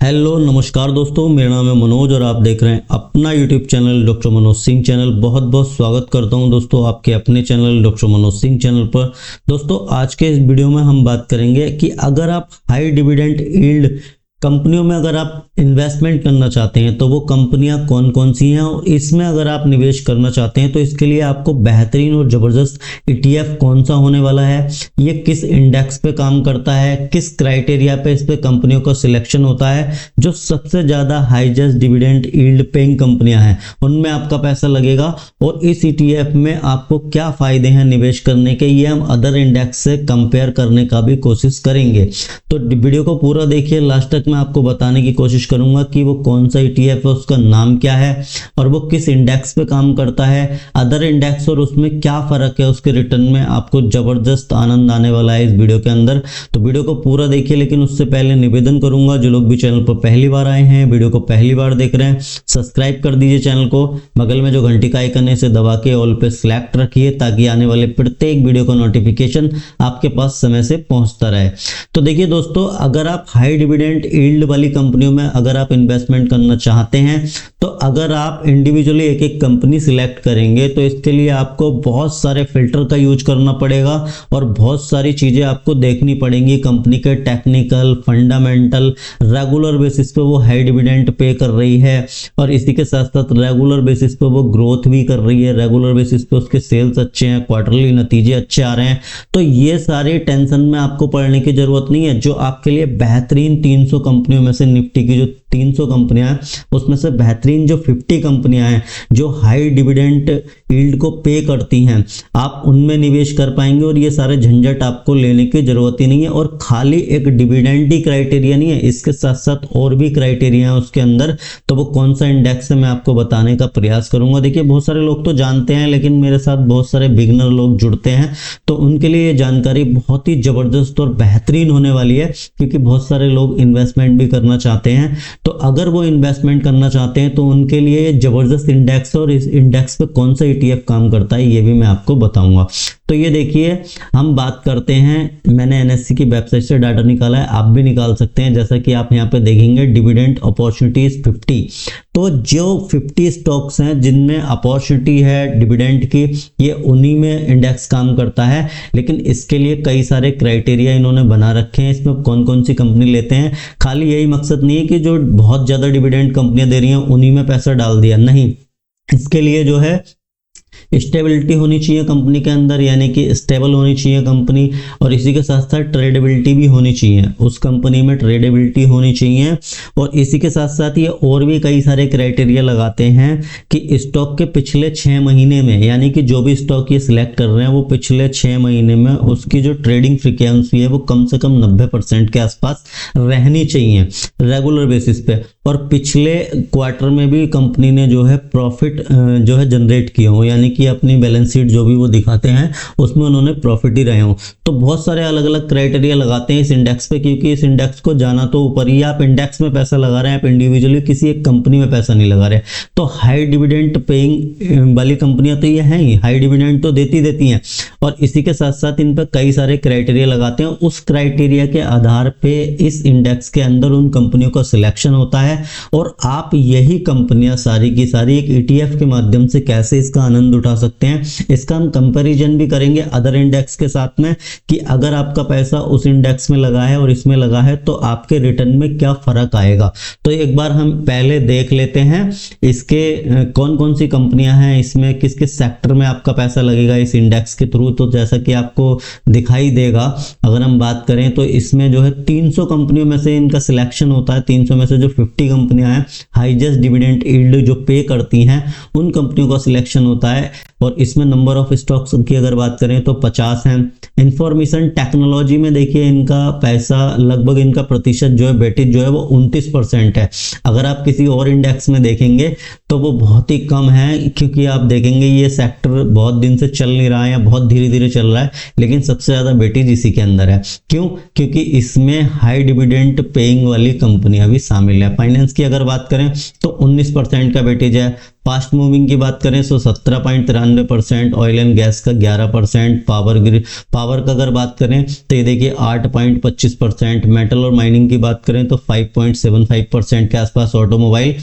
Hello नमस्कार दोस्तों, मेरा नाम है मनोज और आप देख रहे हैं अपना YouTube channel doctor Manoj Singh channel. बहुत बहुत स्वागत करता हूं दोस्तों आपके अपने channel doctor Manoj Singh channel पर। दोस्तों आज के इस वीडियो में हम बात करेंगे कि अगर आप हाई डिविडेंड यील्ड कंपनियों में अगर आप इन्वेस्टमेंट करना चाहते हैं तो वो कंपनियां कौन कौन सी हैं, और इसमें अगर आप निवेश करना चाहते हैं तो इसके लिए आपको बेहतरीन और ज़बरदस्त ETF कौन सा होने वाला है, ये किस इंडेक्स पे काम करता है, किस क्राइटेरिया पे इस पे कंपनियों का सिलेक्शन होता है, जो सबसे ज़्यादा हाईएस्ट डिविडेंड यील्ड पेइंग कंपनियां हैं उनमें आपका पैसा लगेगा, और इस ETF में आपको क्या फ़ायदे हैं निवेश करने के, ये हम अदर इंडेक्स से कंपेयर करने का भी कोशिश करेंगे। तो वीडियो को पूरा देखिए, लास्ट तक मैं आपको बताने की कोशिश करूंगा कि वो कौन सा ETF है, उसका नाम क्या है और वो किस इंडेक्स पे काम करता है, अदर इंडेक्स और उसमें क्या फर्क है, उसके रिटर्न में आपको जबरदस्त आनंद आने वाला है इस वीडियो के अंदर। तो वीडियो को पूरा देखिए, लेकिन उससे पहले निवेदन करूंगा जो लोग भी चैनल पर पहली बार आए हैं, वीडियो को पहली बार देख रहे हैं, सब्सक्राइब कर दीजिए चैनल को। बगल में जो घंटी का आइकन है इसे दबा के ऑल पे सिलेक्ट रखिए ताकि आने वाले प्रत्येक वीडियो का नोटिफिकेशन आपके पास समय से पहुंचता रहे। तो देखिए दोस्तों, अगर आप हाई डिविडेंड यील्ड वाली कंपनियों में अगर आप इन्वेस्टमेंट करना चाहते हैं तो अगर आप इंडिविजुअली एक एक कंपनी सिलेक्ट करेंगे तो इसके लिए आपको बहुत सारे फिल्टर का यूज करना पड़ेगा और बहुत सारी चीजें आपको देखनी पड़ेंगी। कंपनी के टेक्निकल, फंडामेंटल, रेगुलर बेसिस पे वो हाई डिविडेंड पे कर रही है और इसी के साथ साथ रेगुलर बेसिस पे वो ग्रोथ भी कर रही है, रेगुलर बेसिस पे उसके सेल्स अच्छे हैं, क्वार्टरली नतीजे अच्छे आ रहे हैं। तो ये सारी टेंशन में आपको पड़ने की जरूरत नहीं है। जो आपके लिए बेहतरीन 300 कंपनियों में से, निफ्टी की जो 300 कंपनियां हैं उसमें से बेहतरीन जो 50 कंपनियां हैं जो हाई डिविडेंड यील्ड को पे करती हैं, आप उनमें निवेश कर पाएंगे और ये सारे झंझट आपको लेने की जरूरत ही नहीं है। और खाली एक डिविडेंड ही क्राइटेरिया नहीं है, इसके साथ साथ और भी क्राइटेरिया है उसके अंदर। तो वो कौन सा इंडेक्स है मैं आपको बताने का प्रयास करूंगा। देखिए बहुत सारे लोग तो जानते हैं, लेकिन मेरे साथ बहुत सारे बिगनर लोग जुड़ते हैं तो उनके लिए ये जानकारी बहुत ही जबरदस्त और बेहतरीन होने वाली है, क्योंकि बहुत सारे लोग इन्वेस्टमेंट भी करना चाहते हैं। तो अगर वो इन्वेस्टमेंट करना चाहते हैं तो उनके लिए ये जबरदस्त इंडेक्स और इस इंडेक्स पे कौन सा ETF काम करता है ये भी मैं आपको बताऊंगा। तो ये देखिए, हम बात करते हैं, मैंने NSE की वेबसाइट से डाटा निकाला है, आप भी निकाल सकते हैं। जैसा कि आप यहाँ पे देखेंगे डिविडेंड अपॉर्चुनिटीज 50, तो जो 50 स्टॉक्स हैं जिनमें अपॉर्चुनिटी है डिविडेंड की, ये उन्हीं में इंडेक्स काम करता है। लेकिन इसके लिए कई सारे क्राइटेरिया इन्होंने बना रखे हैं, इसमें कौन कौन सी कंपनी लेते हैं। खाली यही मकसद नहीं है कि जो बहुत ज्यादा डिविडेंड कंपनियां दे रही हैं उन्हीं में पैसा डाल दिया, नहीं। इसके लिए जो है स्टेबिलिटी होनी चाहिए कंपनी के अंदर, यानी कि स्टेबल होनी चाहिए कंपनी, और इसी के साथ साथ ट्रेडेबिलिटी भी होनी चाहिए, उस कंपनी में ट्रेडेबिलिटी होनी चाहिए। और इसी के साथ साथ ये और भी कई सारे क्राइटेरिया लगाते हैं कि स्टॉक के पिछले 6 महीने में, यानी कि जो भी स्टॉक ये सिलेक्ट कर रहे हैं वो पिछले 6 महीने में उसकी जो ट्रेडिंग फ्रीक्वेंसी है वो कम से कम 90% के आसपास रहनी चाहिए रेगुलर बेसिस पे, और पिछले क्वार्टर में भी कंपनी ने जो है प्रॉफिट जो है जनरेट किया हो, यानी कि अपनी बैलेंस शीट जो भी वो दिखाते हैं उसमें उन्होंने प्रॉफिट ही रहे हो। तो बहुत सारे अलग अलग क्राइटेरिया लगाते हैं इस इंडेक्स पे, क्योंकि इस इंडेक्स को जाना तो ऊपर ही, आप इंडेक्स में पैसा लगा रहे हैं, आप इंडिविजुअली किसी एक कंपनी में पैसा नहीं लगा रहे। तो हाई डिविडेंड पेइंग वाली कंपनियां तो ये हैं ही, हाई डिविडेंड तो देती हैं, और इसी के साथ साथ इन पर कई सारे क्राइटेरिया लगाते हैं। उस क्राइटेरिया के आधार पे इस इंडेक्स के अंदर उन कंपनियों का सिलेक्शन होता है, और आप यही कंपनियां सारी की सारी एक ETF के माध्यम से कैसे इसका आनंद उठा सकते हैं, इसका हम कंपैरिजन भी करेंगे अदर इंडेक्स के साथ में, कि अगर आपका पैसा उस इंडेक्स में लगा है और इसमें लगा है तो आपके रिटर्न में क्या फर्क आएगा। तो एक बार हम पहले देख लेते हैं इसके कौन कौन सी कंपनियां हैं, इसमें किस किस सेक्टर में आपका पैसा लगेगा इस इंडेक्स के थ्रू। तो जैसा कि आपको दिखाई देगा, अगर हम बात करें तो इसमें जो है 300 कंपनियों में से इनका सिलेक्शन होता है। 300 में से जो 50 कंपनियां हैं हाईएस्ट डिविडेंड यील्ड जो पे करती हैं उन कंपनियों का सिलेक्शन होता है, और इसमें नंबर ऑफ स्टॉक्स की अगर बात करें तो 50 हैं। इंफॉर्मेशन टेक्नोलॉजी में देखिए इनका पैसा लगभग, इनका प्रतिशत जो है वेटेज जो है वो 29% है। अगर आप किसी और इंडेक्स में देखेंगे तो वो बहुत ही कम है, क्योंकि आप देखेंगे ये सेक्टर बहुत दिन से चल नहीं रहा है या बहुत धीरे धीरे चल रहा है, लेकिन सबसे ज्यादा वेटेज इसी के अंदर है। क्यों? क्योंकि इसमें हाई डिविडेंड पेइंग वाली कंपनियां भी शामिल है। फाइनेंस की अगर बात करें तो 19% का वेटेज है, फास्ट मूविंग की बात करें तो 17.93%, ऑयल एंड गैस का 11%, पावर का अगर बात करें तो ये देखिए 8.25%, मेटल और माइनिंग की बात करें तो 5.75% के आसपास, ऑटोमोबाइल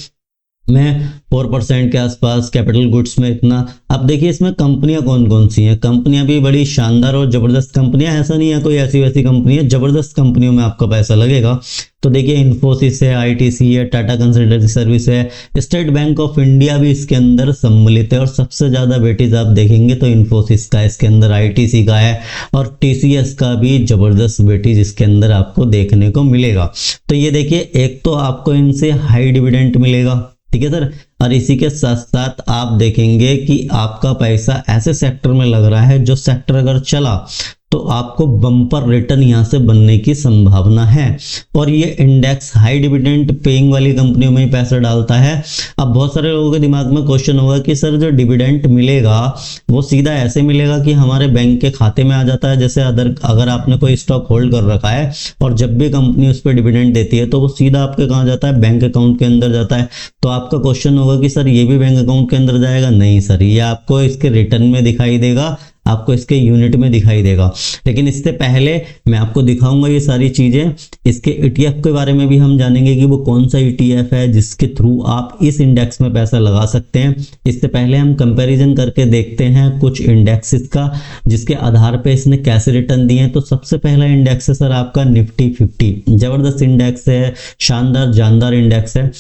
में 4% के आसपास, कैपिटल गुड्स में इतना। अब देखिए इसमें कंपनियां कौन कौन सी हैं, कंपनियां भी बड़ी शानदार और जबरदस्त कंपनियां, ऐसा नहीं है कोई ऐसी वैसी कंपनी है, जबरदस्त कंपनियों में आपका पैसा लगेगा। तो देखिए इन्फोसिस है, आईटीसी है, टाटा कंसल्टेंसी सर्विस है, स्टेट बैंक ऑफ इंडिया भी इसके अंदर सम्मिलित है, और सबसे ज्यादा वेटेज आप देखेंगे तो इन्फोसिस का, इसके अंदर आईटीसी का है, और टीसीएस का भी जबरदस्त वेटेज इसके अंदर आपको देखने को मिलेगा। तो ये देखिए एक तो आपको इनसे हाई डिविडेंड मिलेगा, ठीक है सर, और इसी के साथ साथ आप देखेंगे कि आपका पैसा ऐसे सेक्टर में लग रहा है जो सेक्टर अगर चला तो आपको बम्पर रिटर्न यहां से बनने की संभावना है। और ये इंडेक्स हाई डिविडेंड पेइंग वाली कंपनियों में ही पैसा डालता है। अब बहुत सारे लोगों के दिमाग में क्वेश्चन होगा कि सर जो डिविडेंड मिलेगा वो सीधा ऐसे मिलेगा कि हमारे बैंक के खाते में आ जाता है, जैसे अगर आपने कोई स्टॉक होल्ड कर रखा है और जब भी कंपनी उस पर डिविडेंड देती है तो वो सीधा आपके कहाँ जाता है, बैंक अकाउंट के अंदर जाता है। तो आपका क्वेश्चन होगा कि सर ये भी बैंक अकाउंट के अंदर जाएगा? नहीं सर, ये आपको इसके रिटर्न में दिखाई देगा, आपको इसके यूनिट में दिखाई देगा। लेकिन इससे पहले मैं आपको दिखाऊंगा ये सारी चीजें। इसके ETF के बारे में भी हम जानेंगे कि वो कौन सा ETF है जिसके थ्रू आप इस इंडेक्स में पैसा लगा सकते हैं। इससे पहले हम कंपैरिजन करके देखते हैं कुछ इंडेक्सेस का, जिसके आधार पे इसने कैसे रिटर्न दिए हैं। तो सबसे पहला इंडेक्स है सर आपका निफ्टी 50, जबरदस्त इंडेक्स है, शानदार जानदार इंडेक्स है।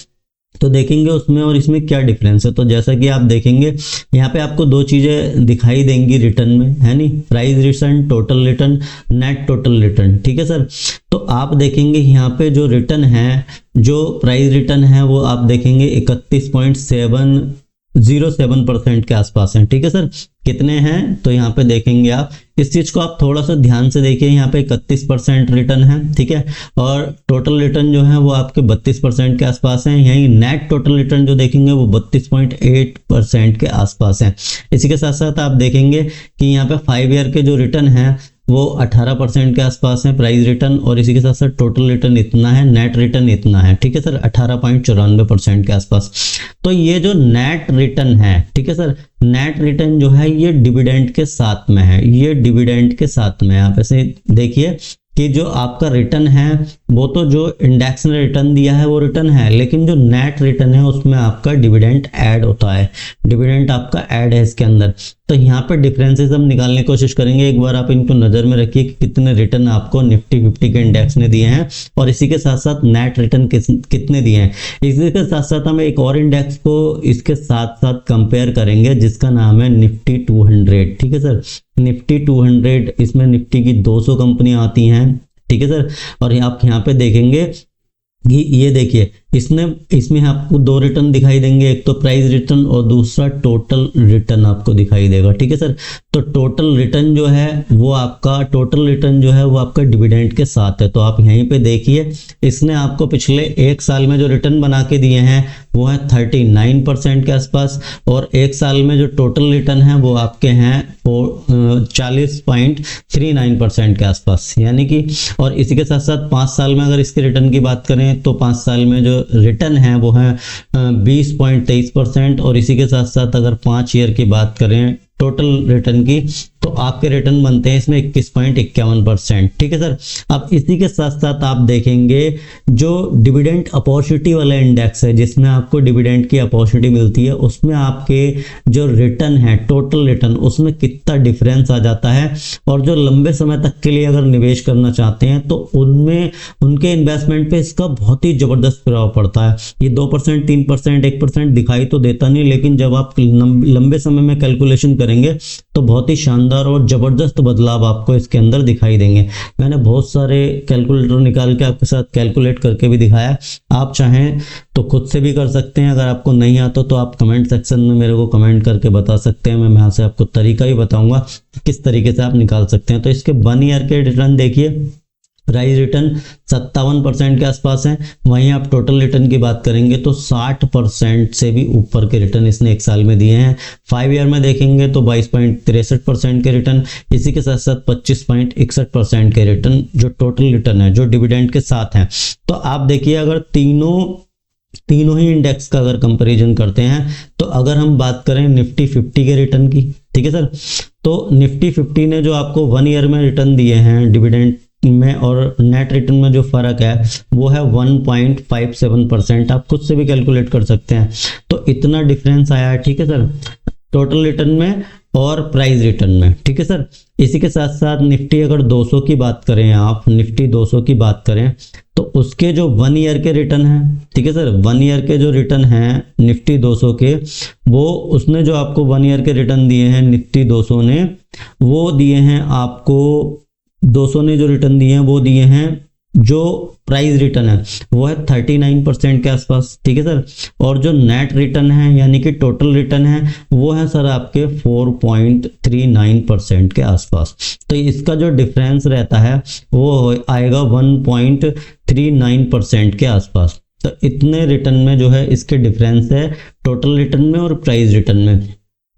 तो देखेंगे उसमें और इसमें क्या डिफरेंस है। तो जैसा कि आप देखेंगे यहाँ पे आपको दो चीजें दिखाई देंगी रिटर्न में, है नहीं, price return, total return, net total return, ठीक है सर। तो आप देखेंगे यहाँ पे जो रिटर्न है, जो प्राइस रिटर्न है वो आप देखेंगे 31.707% के आसपास है, ठीक है सर। कितने हैं तो यहाँ पे देखेंगे आप, इस चीज को आप थोड़ा सा ध्यान से देखिए, यहाँ पे 31% रिटर्न है, ठीक है। और टोटल रिटर्न जो है वो आपके 32% के आसपास है। यही नेट टोटल रिटर्न जो देखेंगे वो 32.8% के आसपास है। इसी के साथ साथ आप देखेंगे कि यहाँ पे 5 ईयर के जो रिटर्न है वो 18% के आसपास है प्राइस रिटर्न, और इसी के साथ साथ टोटल रिटर्न इतना है, नेट रिटर्न इतना है, ठीक है सर, 18.94% के आसपास। तो ये जो नेट रिटर्न है, ठीक है सर, नेट रिटर्न जो है ये डिविडेंड के साथ में है, ये डिविडेंड के साथ में है। आप ऐसे देखिए कि जो आपका रिटर्न है वो तो जो इंडेक्स ने रिटर्न दिया है वो रिटर्न है, लेकिन जो नेट रिटर्न है उसमें आपका डिविडेंड ऐड होता है, डिविडेंड आपका ऐड है इसके अंदर। तो यहाँ पर डिफरेंसेस हम निकालने की कोशिश करेंगे। एक बार आप इनको नजर में रखिए कि कितने रिटर्न आपको निफ्टी 50 के इंडेक्स ने दिए हैं, और इसी के साथ साथ नेट रिटर्न कितने दिए हैं। इसी के साथ साथ हम एक और इंडेक्स को इसके साथ साथ कंपेयर करेंगे जिसका नाम है निफ्टी 200, ठीक है सर। निफ्टी 200, इसमें निफ्टी की 200 कंपनियां आती हैं, ठीक है सर। और आप यहाँ पे देखेंगे कि ये देखिए इसमें आपको दो रिटर्न दिखाई देंगे, एक तो प्राइस रिटर्न और दूसरा टोटल रिटर्न आपको दिखाई देगा, ठीक है सर। तो टोटल रिटर्न जो है वो आपका डिविडेंड के साथ है। तो आप यहीं पे देखिए इसने आपको पिछले एक साल में जो रिटर्न बना के दिए हैं वो है 39% के आसपास, और एक साल में जो टोटल रिटर्न है वो आपके हैं 40.39% के आसपास, यानी कि। और इसी के साथ साथ 5 साल में अगर इसके रिटर्न की बात करें तो 5 साल में जो रिटर्न है वो है 20.23%, और इसी के साथ साथ अगर 5 ईयर की बात करें टोटल रिटर्न की तो आपके रिटर्न बनते हैं इसमें 21.51%, ठीक है सर। अब इसी के साथ साथ आप देखेंगे जो डिविडेंड अपॉर्चुनिटी वाला इंडेक्स है जिसमें आपको डिविडेंड की अपॉर्चुनिटी मिलती है, उसमें आपके जो रिटर्न है टोटल रिटर्न उसमें कितना डिफरेंस आ जाता है। और जो लंबे समय तक के लिए अगर निवेश करना चाहते हैं तो उनमें उनके इन्वेस्टमेंट पे इसका बहुत ही जबरदस्त प्रभाव पड़ता है। ये 2%, 3%, 1% दिखाई तो देता नहीं, लेकिन जब आप लंबे समय में कैलकुलेशन करेंगे तो बहुत ही शानदार और जबरदस्त बदलाव आपको इसके अंदर दिखाई देंगे। मैंने बहुत सारे कैलकुलेटर निकाल के आपके साथ कैलकुलेट करके भी दिखाया, आप चाहें तो खुद से भी कर सकते हैं। अगर आपको नहीं आता तो आप कमेंट सेक्शन में मेरे को कमेंट करके बता सकते हैं, मैं यहाँ से आपको तरीका भी बताऊंगा किस तरीके से आप निकाल सकते हैं। तो इसके 1 ईयर के रिटर्न देखिए, प्राइस रिटर्न 57% के आसपास है। वहीं आप टोटल रिटर्न की बात करेंगे तो 60% से भी ऊपर के रिटर्न इसने एक साल में दिए हैं। 5 ईयर में देखेंगे तो 22.63% के रिटर्न, इसी के साथ साथ 25.61% के रिटर्न जो टोटल रिटर्न है जो डिविडेंड के साथ हैं। तो आप देखिए अगर तीनों तीनों ही इंडेक्स का अगर कंपैरिजन करते हैं तो अगर हम बात करें निफ्टी 50 के रिटर्न की, ठीक है सर, तो निफ्टी 50 ने जो आपको 1 ईयर में रिटर्न दिए हैं डिविडेंड में और नेट रिटर्न में जो फर्क है वो है 1.57%। आप खुद से भी कैलकुलेट कर सकते हैं, तो इतना डिफरेंस आया है, ठीक है सर, टोटल रिटर्न में और प्राइस रिटर्न में, ठीक है सर। इसी के साथ साथ निफ्टी अगर 200 की बात करें, आप निफ्टी 200 की बात करें तो उसके जो 1 ईयर के रिटर्न है, ठीक है सर, 1 ईयर के जो रिटर्न है निफ्टी 200 के, वो उसने जो आपको 1 ईयर के रिटर्न दिए हैं निफ्टी 200 ने, वो दिए हैं आपको, 200 ने जो रिटर्न दिए हैं वो दिए हैं, जो प्राइस रिटर्न है वो है 39% के आसपास, ठीक है सर। और जो नेट रिटर्न है यानी कि टोटल रिटर्न है वो है सर आपके 4.39% के आसपास। तो इसका जो डिफरेंस रहता है वो आएगा 1.39% के आसपास। तो इतने रिटर्न में जो है इसके डिफरेंस है टोटल रिटर्न में और प्राइस रिटर्न में।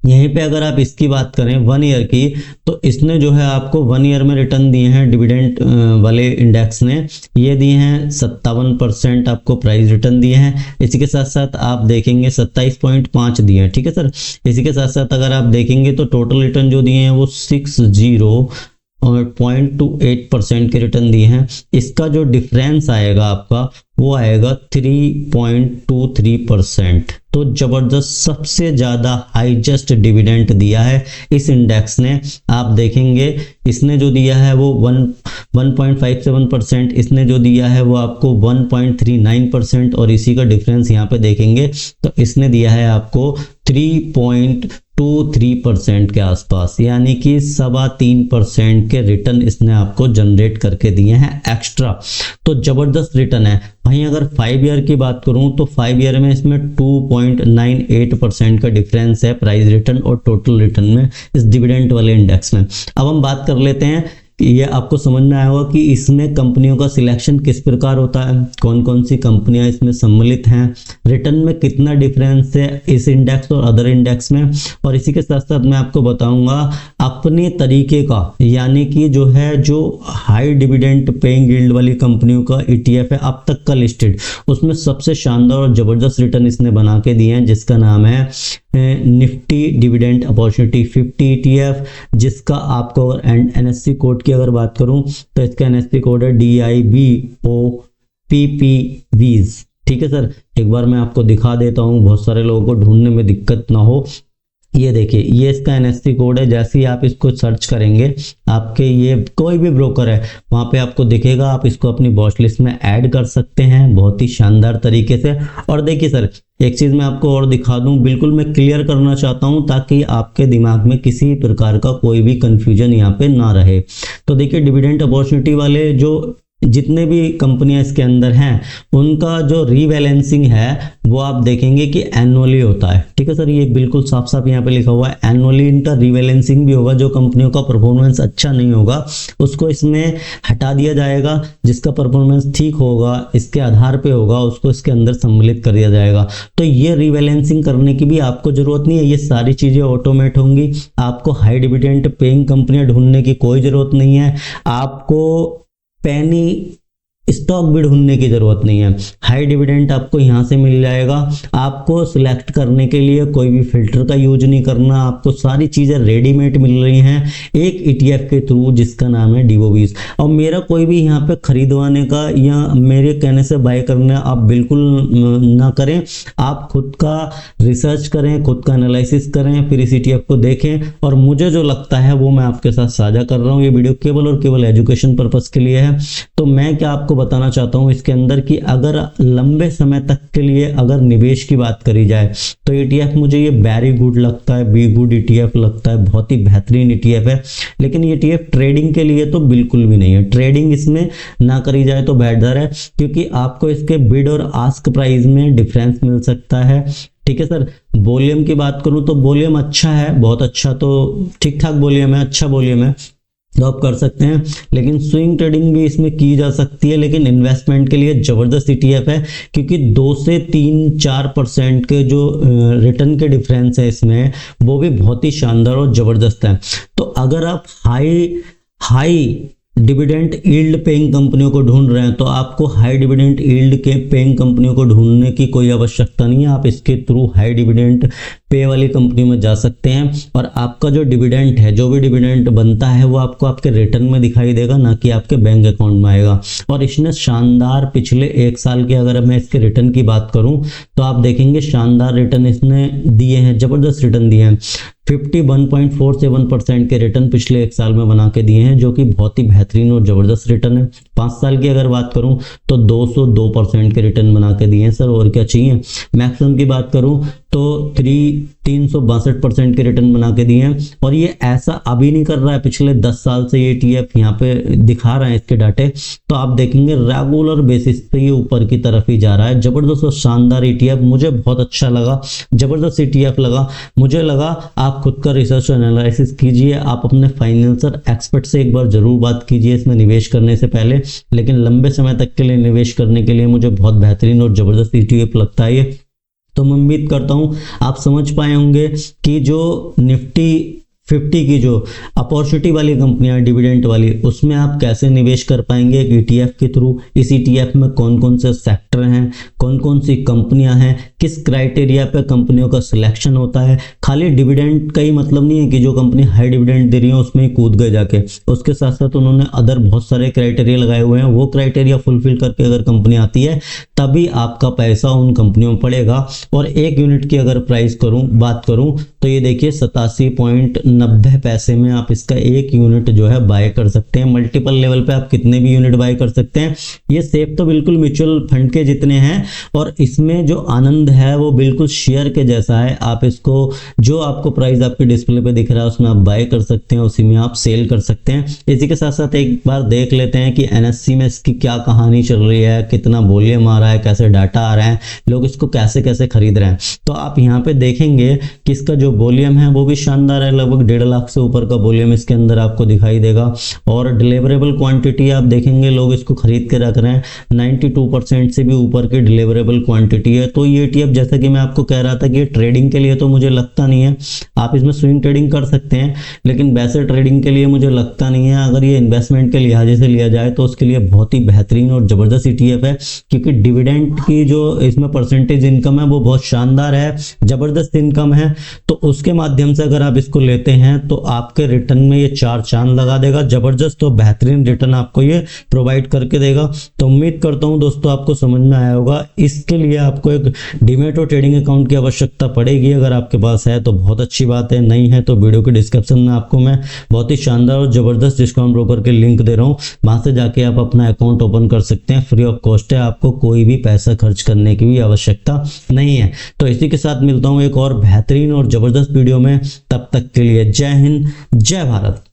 यहीं पे अगर आप इसकी बात करें 1 ईयर की, तो इसने जो है आपको 1 ईयर में रिटर्न दिए हैं डिविडेंड वाले इंडेक्स ने, ये दिए हैं 57% आपको प्राइस रिटर्न दिए हैं। इसी के साथ साथ आप देखेंगे 27.5 दिए हैं, ठीक है सर। इसी के साथ साथ अगर आप देखेंगे तो टोटल रिटर्न जो दिए हैं वो 0.28% के रिटर्न दिए हैं। इसका जो डिफरेंस आएगा आपका वो आएगा 3.23%। तो जबरदस्त, सबसे ज्यादा हाईएस्ट डिविडेंड दिया है इस इंडेक्स ने। आप देखेंगे इसने जो दिया है वो 1.57%, इसने जो दिया है वो आपको 1.39%, और इसी का डिफरेंस यहाँ पे देखेंगे तो इसने दिया है आपको 3.23% के आसपास, यानी कि 3.25% के रिटर्न इसने आपको जनरेट करके दिए हैं एक्स्ट्रा। तो जबरदस्त रिटर्न है। वहीं अगर 5 ईयर की बात करूं तो 5 ईयर में इसमें 2.98% का डिफरेंस है प्राइस रिटर्न और टोटल रिटर्न में इस डिविडेंड वाले इंडेक्स में। अब हम बात कर लेते हैं, ये आपको समझ में आया होगा कि इसमें कंपनियों का सिलेक्शन किस प्रकार होता है, कौन कौन सी कंपनियां इसमें सम्मिलित हैं, रिटर्न में कितना डिफरेंस है इस इंडेक्स और अदर इंडेक्स में। और इसी के साथ साथ मैं आपको बताऊंगा अपने तरीके का, यानी कि जो है जो हाई डिविडेंड पेइंग यील्ड वाली कंपनियों का ETF है अब तक का लिस्टेड, उसमें सबसे शानदार और जबरदस्त रिटर्न इसने बना के दिए हैं, जिसका नाम है निफ्टी डिविडेंड अपॉर्चुनिटी 50 ETF, जिसका आपको अगर NSE कोड की अगर बात करूं तो इसका NSE कोड है DIBOPPVs, ठीक है सर। एक बार मैं आपको दिखा देता हूं, बहुत सारे लोगों को ढूंढने में दिक्कत ना हो। ये देखिए, ये इसका NSE कोड है। जैसे ही आप इसको सर्च करेंगे, आपके ये कोई भी ब्रोकर है वहां पे आपको दिखेगा, आप इसको अपनी वॉच लिस्ट में ऐड कर सकते हैं बहुत ही शानदार तरीके से। और देखिए सर, एक चीज मैं आपको और दिखा दूं, बिल्कुल मैं क्लियर करना चाहता हूं ताकि आपके दिमाग में किसी प्रकार का कोई भी कंफ्यूजन यहाँ पे ना रहे। तो देखिए, डिविडेंड अपॉर्चुनिटी वाले जो जितने भी कंपनियां इसके अंदर हैं, उनका जो रीबैलेंसिंग है वो आप देखेंगे कि एनुअली होता है, ठीक है सर। ये बिल्कुल साफ साफ यहाँ पे लिखा हुआ है, एनुअली इनका रीबैलेंसिंग भी होगा। जो कंपनियों का परफॉर्मेंस अच्छा नहीं होगा उसको इसमें हटा दिया जाएगा, जिसका परफॉर्मेंस ठीक होगा, इसके आधार पे होगा, उसको इसके अंदर सम्मिलित कर दिया जाएगा। तो ये रीबैलेंसिंग करने की भी आपको जरूरत नहीं है, ये सारी चीजें ऑटोमेट होंगी। आपको हाई डिविडेंड पेइंग कंपनियां ढूंढने की कोई जरूरत नहीं है, आपको पेनी स्टॉक भी ढूंढने की जरूरत नहीं है। हाई डिविडेंड आपको यहाँ से मिल जाएगा। आपको सिलेक्ट करने के लिए कोई भी फिल्टर का यूज नहीं करना, आपको सारी चीजें रेडीमेड मिल रही हैं एक ETF के थ्रू, जिसका नाम है DIBOPs। और मेरा कोई भी यहाँ पे खरीदवाने का या मेरे कहने से बाय करना आप बिल्कुल ना करें। आप खुद का रिसर्च करें, खुद का एनालिसिस करें, फिर इस ETF को देखें, और मुझे जो लगता है वो मैं आपके साथ साझा कर रहा हूँ। ये वीडियो केवल और केवल एजुकेशन पर्पज के लिए है। तो मैं क्या आपको बताना चाहता हूं इसके अंदर कि अगर लंबे समय तक के लिए अगर निवेश की बात करी जाए तो ETF मुझे ये वेरी गुड लगता है, बी गुड ETF लगता है, बहुत ही बेहतरीन ETF है। लेकिन ये ETF ट्रेडिंग के लिए तो बिल्कुल भी नहीं है। ट्रेडिंग इसमें ना करी जाए तो बेहतर है, क्योंकि आपको इसके बिड और आस्क प्राइस में डिफरेंस मिल सकता है, ठीक है सर। वॉल्यूम की बात करूं तो वॉल्यूम अच्छा है, बहुत अच्छा, तो ठीक ठाक वॉल्यूम है, अच्छा वॉल्यूम है, तो आप कर सकते हैं। लेकिन स्विंग ट्रेडिंग भी इसमें की जा सकती है, लेकिन इन्वेस्टमेंट के लिए जबरदस्त ETF है, क्योंकि 2 से 3-4% के जो रिटर्न के डिफरेंस है इसमें, वो भी बहुत ही शानदार और जबरदस्त है। तो अगर आप हाई डिविडेंड यील्ड पेइंग कंपनियों को ढूंढ रहे हैं तो आपको हाई डिविडेंड यील्ड के पेइंग कंपनियों को ढूंढने की कोई आवश्यकता नहीं है। आप इसके थ्रू हाई डिविडेंड पे वाली कंपनी में जा सकते हैं और आपका जो डिविडेंड है, जो भी डिविडेंड बनता है वो आपको आपके रिटर्न में दिखाई देगा, ना कि आपके बैंक अकाउंट में आएगा। और इसने शानदार पिछले 1 साल के अगर मैं इसके रिटर्न की बात करूं तो आप देखेंगे शानदार रिटर्न इसने दिए हैं, जबरदस्त रिटर्न दिए हैं। 51.47% के रिटर्न पिछले 1 साल में बना के दिए हैं, जो कि बहुत ही बेहतरीन और जबरदस्त रिटर्न है। 5 साल की अगर बात करूं तो 202% के रिटर्न बना के दिए हैं सर, और क्या चाहिए। मैक्सिमम की बात करूं तो 362% के रिटर्न बना के दिए हैं। और ये ऐसा अभी नहीं कर रहा है, पिछले 10 साल से ये ETF यहाँ पे दिखा रहे हैं इसके डाटे, तो आप देखेंगे रेगुलर बेसिस पे ये ऊपर की तरफ ही जा रहा है। जबरदस्त और शानदार ETF, मुझे बहुत अच्छा लगा, जबरदस्त ETF लगा। मुझे लगा आप खुद का रिसर्च एनालिसिस कीजिए, आप अपने फाइनेंशियल एक्सपर्ट से एक बार जरूर बात कीजिए इसमें निवेश करने से पहले, लेकिन लंबे समय तक के लिए निवेश करने के लिए मुझे बहुत बेहतरीन और जबरदस्त ETF लगता है ये। तो मैं उम्मीद करता हूं आप समझ पाए होंगे कि जो निफ्टी 50 की जो अपॉर्चुनिटी वाली कंपनियां डिविडेंड वाली, उसमें आप कैसे निवेश कर पाएंगे एक ETF के थ्रू। इस ETF में कौन कौन से सेक्टर हैं, कौन कौन सी कंपनियां हैं, किस क्राइटेरिया पे कंपनियों का सिलेक्शन होता है। खाली डिविडेंड का ही मतलब नहीं है कि जो कंपनी हाई डिविडेंड दे रही है उसमें ही कूद गए जाके, उसके साथ साथ उन्होंने अदर बहुत सारे क्राइटेरिया लगाए हुए हैं। वो क्राइटेरिया फुलफिल करके अगर कंपनी आती है तभी आपका पैसा उन कंपनियों में पड़ेगा। और 1 यूनिट की अगर प्राइस बात करूं तो ये देखिए 87.90 पैसे में आप इसका 1 यूनिट जो है बाय कर सकते हैं। मल्टीपल लेवल पे आप कितने भी यूनिट बाय कर सकते हैं। ये सेफ तो बिल्कुल म्यूचुअल फंड के जितने हैं, और इसमें जो आनंद है वो बिल्कुल शेयर के जैसा है। आप इसको जो आपको प्राइस आपके डिस्प्ले पे दिख रहा है उसमें आप बाय कर सकते हैं, उसी में आप सेल कर सकते हैं। इसी के साथ साथ एक बार देख लेते हैं कि NSE में इसकी क्या कहानी चल रही है, कितना वॉल्यूम आ रहा है, कैसे डाटा आ रहा है, लोग इसको कैसे कैसे खरीद रहे हैं। तो आप यहाँ पे देखेंगे कि इसका जो वॉल्यूम है वो भी शानदार है, लगभग 1.5 लाख से ऊपर का वॉल्यूम इसके अंदर आपको दिखाई देगा। और डिलीवरेबल क्वांटिटी आप देखेंगे लोग इसको खरीद के रख रहे हैं, 92% से भी ऊपर की डिलीवरेबल क्वांटिटी है। तो ये ETF जैसा कि मैं आपको कह रहा था कि ट्रेडिंग के लिए तो मुझे लगता नहीं है, आप इसमें स्विंग ट्रेडिंग कर सकते हैं, लेकिन वैसे ट्रेडिंग के लिए मुझे लगता नहीं है। अगर ये इन्वेस्टमेंट के लिहाज से लिया जाए तो उसके लिए बहुत ही बेहतरीन और जबरदस्त ETF है, क्योंकि डिविडेंड की जो इसमें परसेंटेज इनकम है वो बहुत शानदार है, जबरदस्त इनकम है। तो उसके माध्यम से अगर आप इसको लेते हैं तो आपके रिटर्न में ये 4 चांद लगा देगा, जबरदस्त और बेहतरीन रिटर्न आपको ये प्रोवाइड करके देगा। तो उम्मीद करता हूं दोस्तों आपको समझ में आया होगा। इसके लिए आपको एक डीमैट और ट्रेडिंग अकाउंट की आवश्यकता पड़ेगी, अगर आपके पास है तो बहुत अच्छी बात है, नहीं है तो वीडियो के डिस्क्रिप्शन में आपको मैं बहुत ही शानदार और जबरदस्त डिस्काउंट ब्रोकर के लिंक दे रहा हूं, वहां से जाके आप अपना अकाउंट ओपन कर सकते हैं, फ्री ऑफ कॉस्ट है, आपको कोई भी पैसा खर्च करने की भी आवश्यकता नहीं है। तो इसी के साथ मिलता हूं एक और बेहतरीन और जबरदस्त वीडियो में, तब तक के लिए जय हिंद, जय भारत।